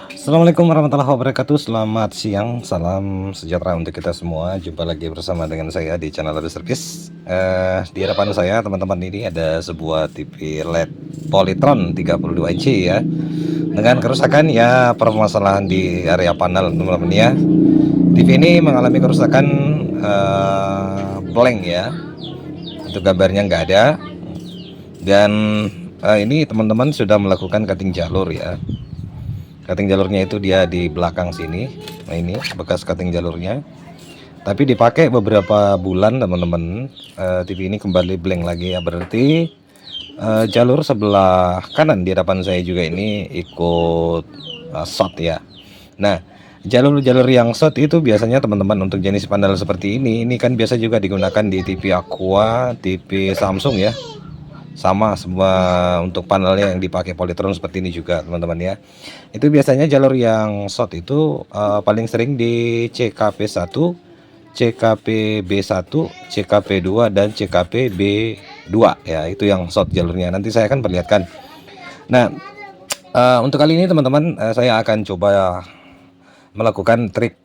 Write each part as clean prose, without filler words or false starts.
Assalamualaikum warahmatullahi wabarakatuh. Selamat siang, salam sejahtera untuk kita semua. Jumpa lagi bersama dengan saya di channel Audio Service. Di hadapan saya teman-teman ini ada sebuah TV LED Polytron 32 inci ya, dengan kerusakan ya, permasalahan di area panel teman-teman ya. TV ini mengalami kerusakan blank ya, untuk gambarnya nggak ada. Dan ini teman-teman sudah melakukan cutting jalur ya. Cutting jalurnya itu dia di belakang sini. Nah, ini bekas cutting jalurnya. Tapi dipakai beberapa bulan teman-teman, TV ini kembali blank lagi ya. Berarti jalur sebelah kanan di hadapan saya juga ini ikut short ya. Nah, jalur-jalur yang short itu biasanya teman-teman untuk jenis panel seperti ini kan biasa juga digunakan di TV Aqua, TV Samsung ya. Sama semua untuk panelnya yang dipakai Polytron seperti ini juga teman-teman ya. Itu biasanya jalur yang short itu paling sering di CKP1, CKP-B1, CKP2 dan CKP-B2 ya. Itu yang short jalurnya. Nanti saya akan perlihatkan. Nah, untuk kali ini teman-teman, saya akan coba melakukan trik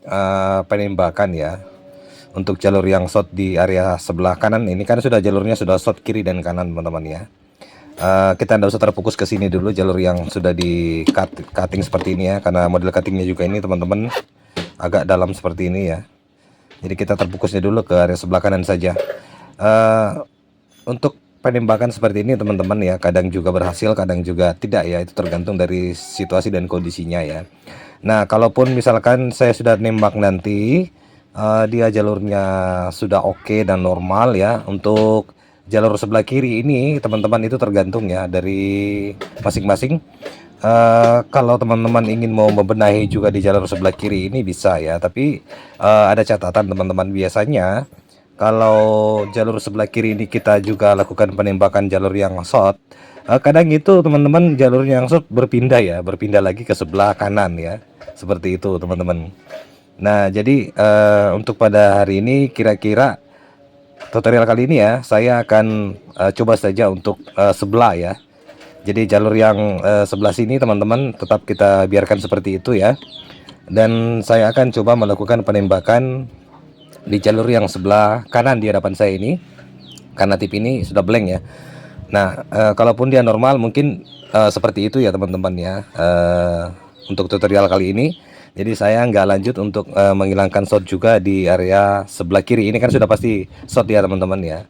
penembakan ya. Untuk jalur yang short di area sebelah kanan ini kan sudah jalurnya sudah short kiri dan kanan teman-teman ya. Kita tidak usah terfokus ke sini dulu jalur yang sudah di cutting seperti ini ya, karena model cuttingnya juga ini teman-teman agak dalam seperti ini ya. Jadi kita terfokusnya dulu ke area sebelah kanan saja. Untuk penembakan seperti ini teman-teman ya, kadang juga berhasil, kadang juga tidak ya. Itu tergantung dari situasi dan kondisinya ya. Nah, kalaupun misalkan saya sudah nembak nanti dia jalurnya sudah oke dan normal ya, untuk jalur sebelah kiri ini teman-teman itu tergantung ya dari masing-masing. Kalau teman-teman ingin mau membenahi juga di jalur sebelah kiri ini bisa ya, tapi ada catatan teman-teman. Biasanya kalau jalur sebelah kiri ini kita juga lakukan penembakan jalur yang short, kadang itu teman-teman jalur yang short berpindah ya, berpindah lagi ke sebelah kanan ya, seperti itu teman-teman. Nah, jadi untuk pada hari ini kira-kira tutorial kali ini ya, saya akan coba saja untuk sebelah ya. Jadi jalur yang sebelah sini teman-teman tetap kita biarkan seperti itu ya. Dan saya akan coba melakukan penembakan di jalur yang sebelah kanan di hadapan saya ini, karena tip ini sudah blank ya. Nah, kalaupun dia normal mungkin seperti itu ya teman-teman ya. Untuk tutorial kali ini, jadi saya nggak lanjut untuk menghilangkan shot juga di area sebelah kiri. Ini kan sudah pasti shot ya teman-teman ya.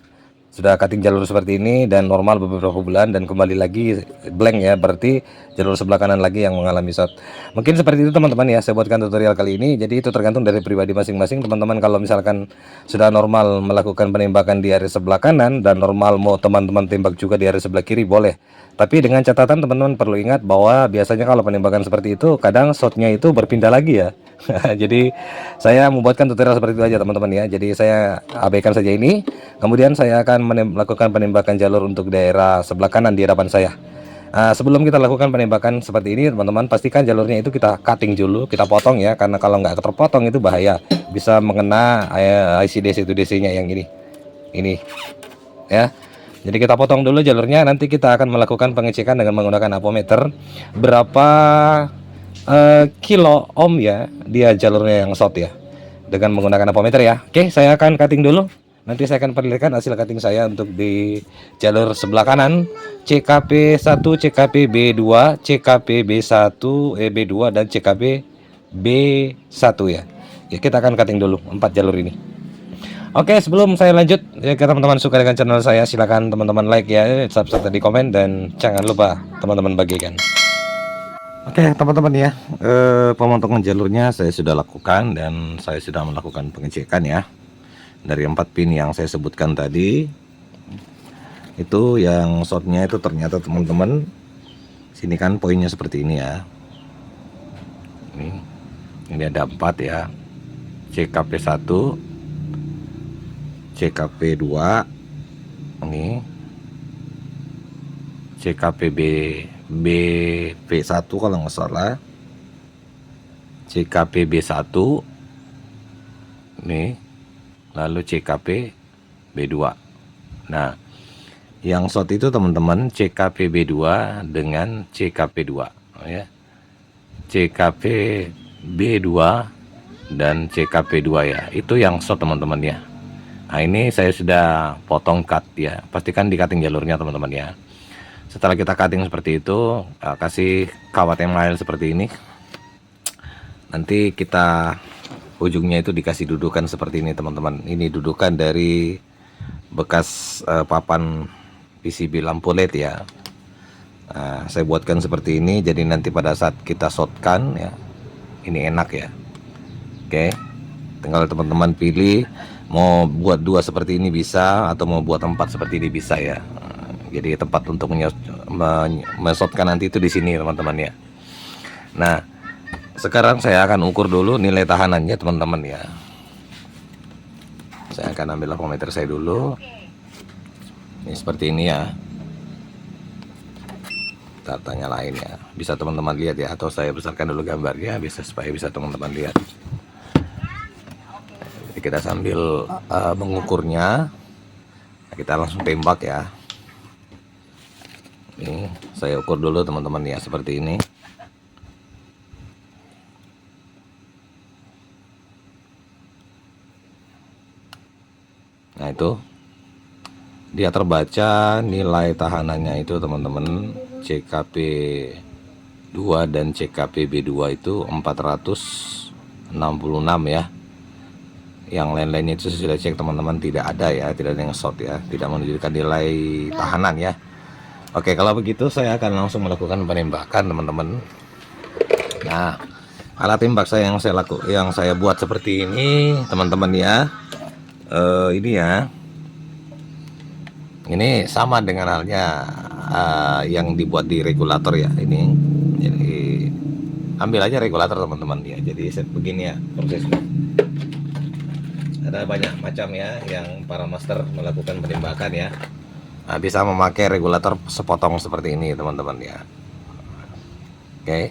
Sudah cutting jalur seperti ini dan normal beberapa bulan dan kembali lagi blank ya, berarti jalur sebelah kanan lagi yang mengalami shot. Mungkin seperti itu teman-teman ya, saya buatkan tutorial kali ini. Jadi itu tergantung dari pribadi masing-masing teman-teman. Kalau misalkan sudah normal melakukan penembakan di area sebelah kanan dan normal mau teman-teman tembak juga di area sebelah kiri, boleh. Tapi dengan catatan teman-teman perlu ingat bahwa biasanya kalau penembakan seperti itu kadang shotnya itu berpindah lagi ya. Jadi saya membuatkan tutorial seperti itu aja teman-teman ya. Jadi saya abaikan saja ini. Kemudian saya akan melakukan penembakan jalur untuk daerah sebelah kanan di hadapan saya. Sebelum kita lakukan penembakan seperti ini teman-teman, pastikan jalurnya itu kita cutting dulu, kita potong ya. Karena kalau nggak terpotong itu bahaya, bisa mengena IC DC2DC nya yang ini ya. Jadi kita potong dulu jalurnya. Nanti kita akan melakukan pengecekan dengan menggunakan apometer berapa kilo ohm ya dia jalurnya yang short ya, dengan menggunakan apometer ya. Oke, saya akan cutting dulu. Nanti saya akan perlihatkan hasil cutting saya untuk di jalur sebelah kanan, CKP1, CKP-B2, CKP-B1, B2 dan CKP-B1 ya. Ya, kita akan cutting dulu 4 jalur ini. Oke, sebelum saya lanjut, ya teman-teman suka dengan channel saya, silakan teman-teman like ya, subscribe di komen, dan jangan lupa teman-teman bagikan. Oke teman-teman ya, pemotongan jalurnya saya sudah lakukan dan saya sudah melakukan pengecekan ya. Dari 4 pin yang saya sebutkan tadi, itu yang shortnya itu ternyata teman-teman, sini kan poinnya seperti ini ya. Ini ada 4 ya, CKP1, CKP2, ini CKPB BP1 kalau nggak salah, CKPB1 nih, lalu CKPB2. Nah, yang short itu teman-teman CKPB2 dengan CKP2 ya. CKP B2 dan CKP 2 ya. Itu yang short teman-teman ya. Nah, ini saya sudah potong cut ya. Pastikan di cutting jalurnya teman-teman ya. Setelah kita cutting seperti itu, kasih kawat yang mild seperti ini. Nanti kita ujungnya itu dikasih dudukan seperti ini teman-teman. Ini dudukan dari bekas papan PCB lampu LED ya. Nah, saya buatkan seperti ini, jadi nanti pada saat kita shotkan ya, ini enak ya. Oke, tinggal teman-teman pilih mau buat 2 seperti ini bisa, atau mau buat 4 seperti ini bisa ya. Jadi tempat untuk menyosotkan nanti itu di sini teman-teman ya. Nah, sekarang saya akan ukur dulu nilai tahanannya teman-teman ya. Saya akan ambil avometer saya dulu. Ini seperti ini ya. Datanya lain ya. Bisa teman-teman lihat ya, atau saya besarkan dulu gambarnya bisa supaya bisa teman-teman lihat. Jadi kita sambil mengukurnya, kita langsung tembak ya. Ini saya ukur dulu teman-teman ya, seperti ini. Nah itu dia terbaca nilai tahanannya itu teman-teman, CKP 2 dan CKP B2 itu 466 ya. Yang lain-lainnya itu sudah cek teman-teman, tidak ada ya, tidak ada yang short ya, tidak menunjukkan nilai tahanan ya. Oke, kalau begitu saya akan langsung melakukan penembakan teman-teman. Nah, alat tembak yang saya buat seperti ini teman-teman ya. Ini ya, ini sama dengan halnya yang dibuat di regulator ya. Ini jadi ambil aja regulator teman-teman ya. Jadi set begini ya prosesnya. Ada banyak macam ya yang para master melakukan penembakan ya. Nah, bisa memakai regulator sepotong seperti ini teman-teman ya. Oke,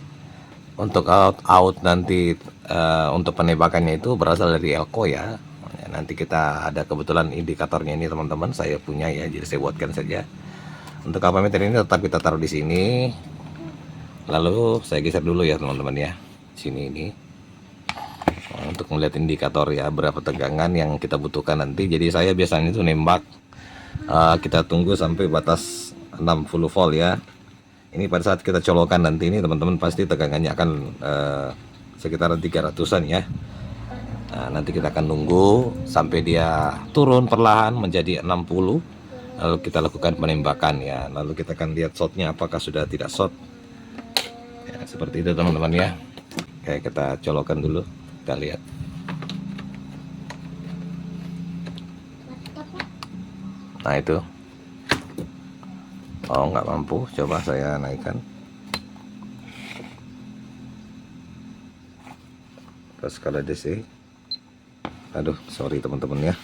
untuk out nanti untuk penembakannya itu berasal dari elko ya. Nanti kita ada kebetulan indikatornya ini teman-teman, saya punya ya, jadi saya buatkan saja. Untuk avometer ini tetap kita taruh di sini. Lalu saya geser dulu ya teman-teman ya, sini ini. Untuk melihat indikator ya, berapa tegangan yang kita butuhkan nanti. Jadi saya biasanya itu nembak, kita tunggu sampai batas 60 volt ya. Ini pada saat kita colokan nanti ini teman-teman, pasti tegangannya akan sekitaran 300-an ya. Nah, nanti kita akan nunggu sampai dia turun perlahan menjadi 60, lalu kita lakukan penembakan ya. Lalu kita akan lihat shotnya apakah sudah tidak shot ya, seperti itu teman-teman ya. Oke, kita colokan dulu, kita lihat. Nah itu, oh nggak mampu, coba saya naikkan ke skala DC. Aduh, sorry teman-teman ya.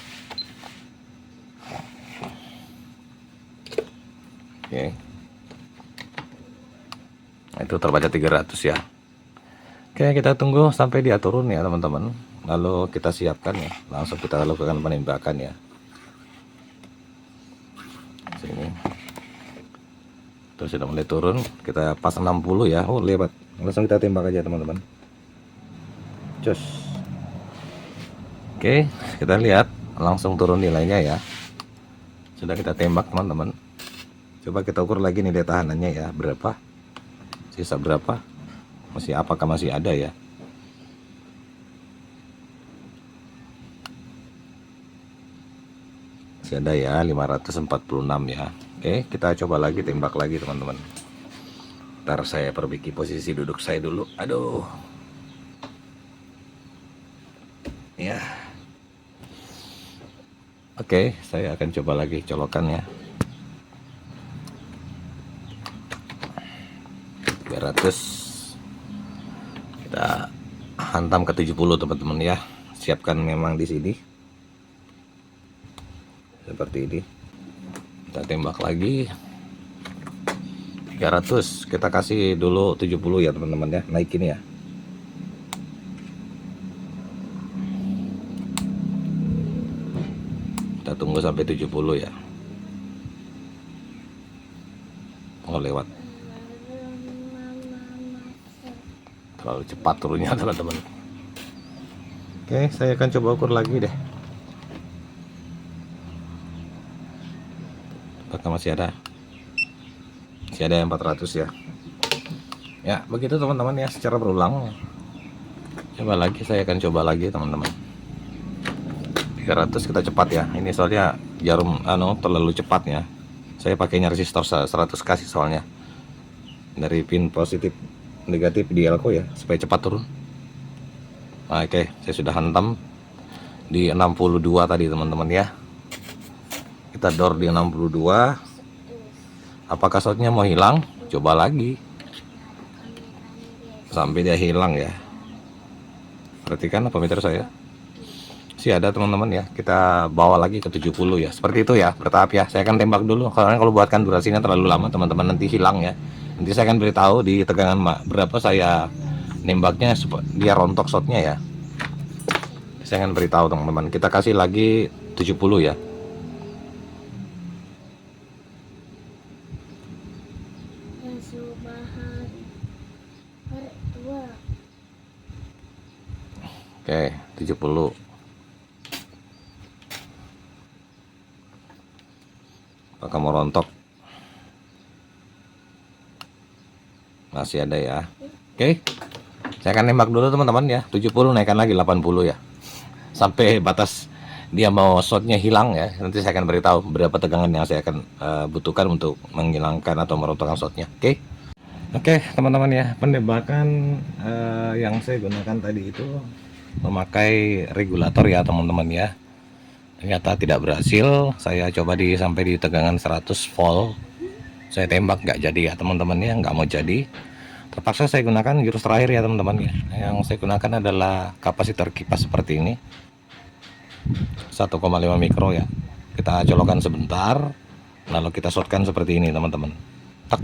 Oke, nah, itu terbaca 300 ya. Oke, kita tunggu sampai dia turun ya teman-teman. Lalu kita siapkan ya, langsung kita lakukan penembakan ya. Sini terus sudah mulai turun, kita pas 60 ya. Oh lewat, langsung kita tembak aja teman-teman. Cus. Oke, kita lihat langsung turun nilainya ya. Sudah kita tembak teman-teman. Coba kita ukur lagi nilai tahanannya ya, berapa, sisa berapa, apakah masih ada ya. Masih ada ya, 546 ya. Oke, kita coba lagi, tembak lagi teman-teman. Ntar saya perbaiki posisi duduk saya dulu. Aduh ya. Oke, saya akan coba lagi colokan ya. 300 kita hantam ke 70 teman-teman ya. Siapkan memang di sini seperti ini. Kita tembak lagi 300, kita kasih dulu 70 ya teman-teman ya, naikin ya. Kita tunggu sampai 70 ya. Oh lewat. terlalu cepat turunnya teman-teman. Oke, saya akan coba ukur lagi deh. Apakah masih ada? Masih ada yang 400 ya. Ya, begitu teman-teman ya, secara berulang. Coba lagi, saya akan coba lagi teman-teman. 300 kita cepat ya. Ini soalnya jarum terlalu cepat ya. Saya pakainya resistor 100 kasih soalnya. Dari pin positif negatif di elko ya, supaya cepat turun. Oke, saya sudah hantam di 62 tadi teman-teman ya. Kita door di 62. Apakah shotnya mau hilang? Coba lagi sampai dia hilang ya. Perhatikan meter saya. Sih ada teman-teman ya. Kita bawa lagi ke 70 ya. Seperti itu ya, bertahap ya. Saya akan tembak dulu karena kalau buatkan durasinya terlalu lama teman-teman nanti hilang ya. Nanti saya akan beritahu di tegangan berapa saya nembaknya dia rontok shotnya ya. Saya akan beritahu teman-teman. Kita kasih lagi 70 ya. Oke, 70. Apakah mau rontok? Masih ada ya. Oke. Saya akan nembak dulu teman-teman ya. 70 naikkan lagi 80 ya. Sampai batas dia mau shotnya hilang ya. Nanti saya akan beritahu berapa tegangan yang saya akan butuhkan untuk menghilangkan atau merontokkan shotnya. Oke. Oke teman-teman ya. Penembakan yang saya gunakan tadi itu memakai regulator ya teman-teman ya. Ternyata tidak berhasil. Saya coba sampai di tegangan 100 volt. Saya tembak nggak jadi ya teman-teman ya, nggak mau jadi. Terpaksa saya gunakan jurus terakhir ya teman-teman ya. Yang saya gunakan adalah kapasitor kipas seperti ini, 1,5 mikro ya. Kita colokkan sebentar, lalu kita shotkan seperti ini teman-teman. Tak.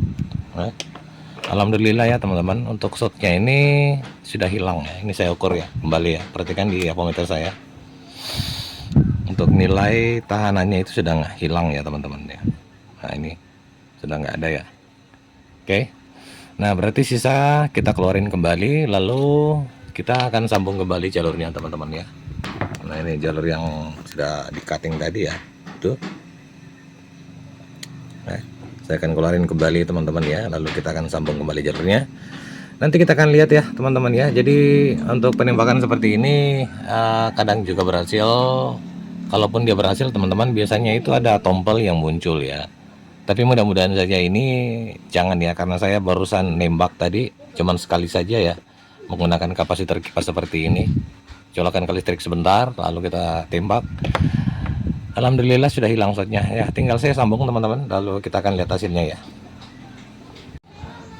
Alhamdulillah ya teman-teman, untuk shotnya ini sudah hilang ya. Ini saya ukur ya kembali ya. Perhatikan di apometer saya. Untuk nilai tahanannya itu sudah hilang ya teman-teman ya. Nah ini sudah nggak ada ya. Oke. Nah berarti sisa kita keluarin kembali, lalu kita akan sambung kembali jalurnya teman-teman ya. Nah ini jalur yang sudah di cutting tadi ya, itu. Nah, saya akan keluarin kembali teman-teman ya, lalu kita akan sambung kembali jalurnya. Nanti kita akan lihat ya teman-teman ya. Jadi untuk penembakan seperti ini kadang juga berhasil. Kalaupun dia berhasil teman-teman, biasanya itu ada tombol yang muncul ya. Tapi mudah-mudahan saja ini jangan ya, karena saya barusan nembak tadi cuman sekali saja ya, menggunakan kapasitor kipas seperti ini. Colokkan ke listrik sebentar, lalu kita tembak. Alhamdulillah sudah hilang shotnya ya. Tinggal saya sambung teman-teman, lalu kita akan lihat hasilnya ya.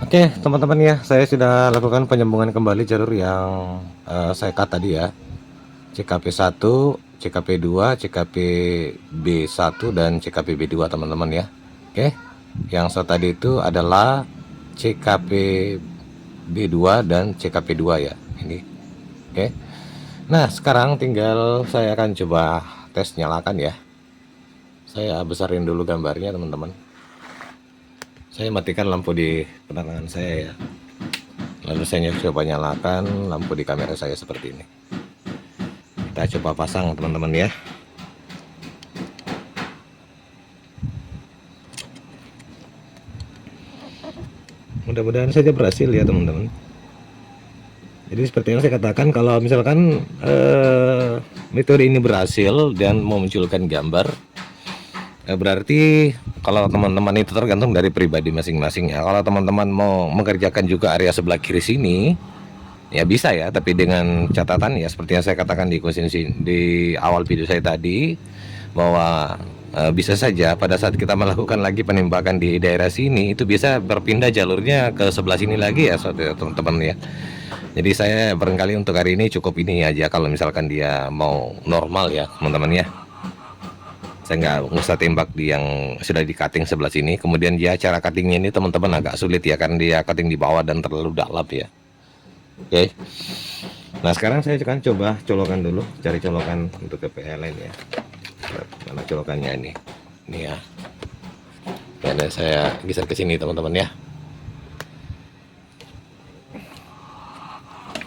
Oke teman-teman ya, saya sudah lakukan penyambungan kembali jalur yang saya cut tadi ya. CKP 1, CKP 2, CKP B1 dan CKP B2 teman-teman ya. Oke, yang shot tadi itu adalah CKP B2 dan CKP 2 ya. Ini. Oke. Nah, sekarang tinggal saya akan coba tes nyalakan ya. Saya besarin dulu gambarnya teman-teman. Saya matikan lampu di penerangan saya ya. Lalu saya coba nyalakan lampu di kamera saya seperti ini. Kita coba pasang teman-teman ya. Mudah-mudahan saja berhasil ya teman-teman. Jadi seperti yang saya katakan, kalau misalkan metode ini berhasil dan memunculkan gambar, berarti kalau teman-teman itu tergantung dari pribadi masing-masing ya. Kalau teman-teman mau mengerjakan juga area sebelah kiri sini, ya bisa ya, tapi dengan catatan ya seperti yang saya katakan di awal video saya tadi, bahwa bisa saja pada saat kita melakukan lagi penembakan di daerah sini itu bisa berpindah jalurnya ke sebelah sini lagi ya teman-teman ya. Jadi saya barangkali untuk hari ini cukup ini aja. Kalau misalkan dia mau normal ya teman-teman ya, saya nggak usah tembak di yang sudah di cutting sebelah sini. Kemudian dia cara cuttingnya ini teman-teman agak sulit ya, karena dia cutting di bawah dan terlalu dalam ya. Oke. Nah sekarang saya akan coba colokan dulu, cari colokan untuk ke PLN ya. Mana colokannya ini ya. Dan saya geser ke sini teman-teman ya.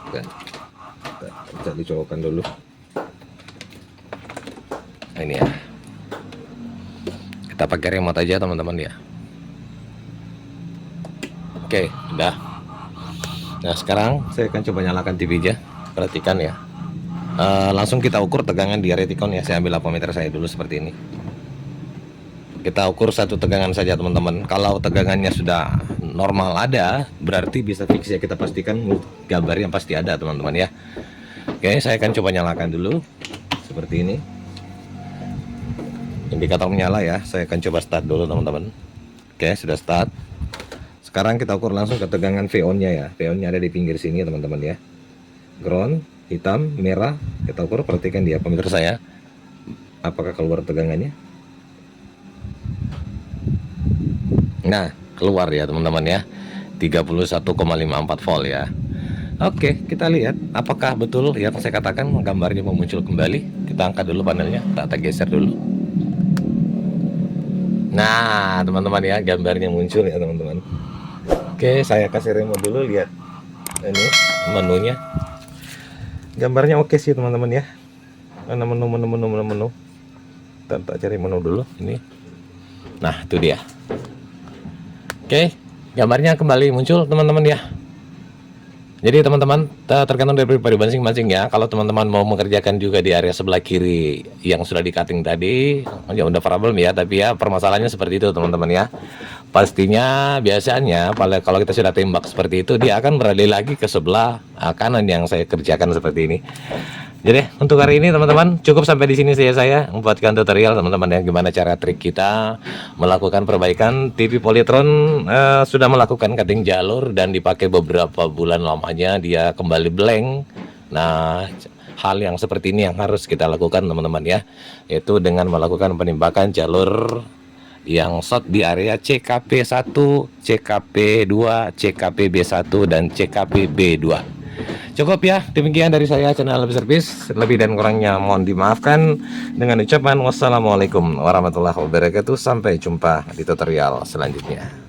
Kan. Kita dicolokkan dulu. Nah, ini ya. Kita pakai remote aja teman-teman ya. Oke, udah. Nah sekarang saya akan coba nyalakan TV aja. Perhatikan ya. Langsung kita ukur tegangan di retikon ya. Saya ambil apometer saya dulu seperti ini. Kita ukur satu tegangan saja teman-teman. Kalau tegangannya sudah normal ada, berarti bisa fix ya, kita pastikan gambarnya pasti ada teman-teman ya. Oke, saya akan coba nyalakan dulu seperti ini. Indikator menyala ya. Saya akan coba start dulu teman-teman. Oke, sudah start. Sekarang kita ukur langsung ke tegangan VO-nya ya. VO-nya ada di pinggir sini teman-teman ya. Ground, hitam, merah. Kita ukur, perhatikan di apometer saya. Apakah keluar tegangannya? Nah, keluar ya teman-teman ya. 31,54 volt ya. Oke, kita lihat apakah betul yang saya katakan gambarnya mau muncul kembali. Kita angkat dulu panelnya, kita geser dulu. Nah, teman-teman ya, gambarnya muncul ya teman-teman. Oke, saya kasih remote dulu, lihat ini menunya. Gambarnya oke sih teman-teman ya. Mana menu. Kita cari menu dulu ini. Nah, itu dia. Oke, gambarnya kembali muncul teman-teman ya. Jadi teman-teman tergantung dari pribadi masing-masing ya. Kalau teman-teman mau mengerjakan juga di area sebelah kiri yang sudah di cutting tadi, ya udah problem ya. Tapi ya permasalahannya seperti itu teman-teman ya. Pastinya biasanya kalau kita sudah tembak seperti itu, dia akan beralih lagi ke sebelah kanan yang saya kerjakan seperti ini. Jadi untuk hari ini teman-teman cukup sampai di sini saya membuatkan tutorial teman-teman ya, gimana cara trik kita melakukan perbaikan TV Polytron. Sudah melakukan cutting jalur dan dipakai beberapa bulan lamanya dia kembali blank. Nah, hal yang seperti ini yang harus kita lakukan teman-teman ya, yaitu dengan melakukan penembakan jalur yang short di area CKP 1, CKP 2, CKP B1 dan CKP B2. Cukup ya, demikian dari saya channel Lebih Service. Lebih dan kurangnya mohon dimaafkan. Dengan ucapan wassalamualaikum warahmatullahi wabarakatuh. Sampai jumpa di tutorial selanjutnya.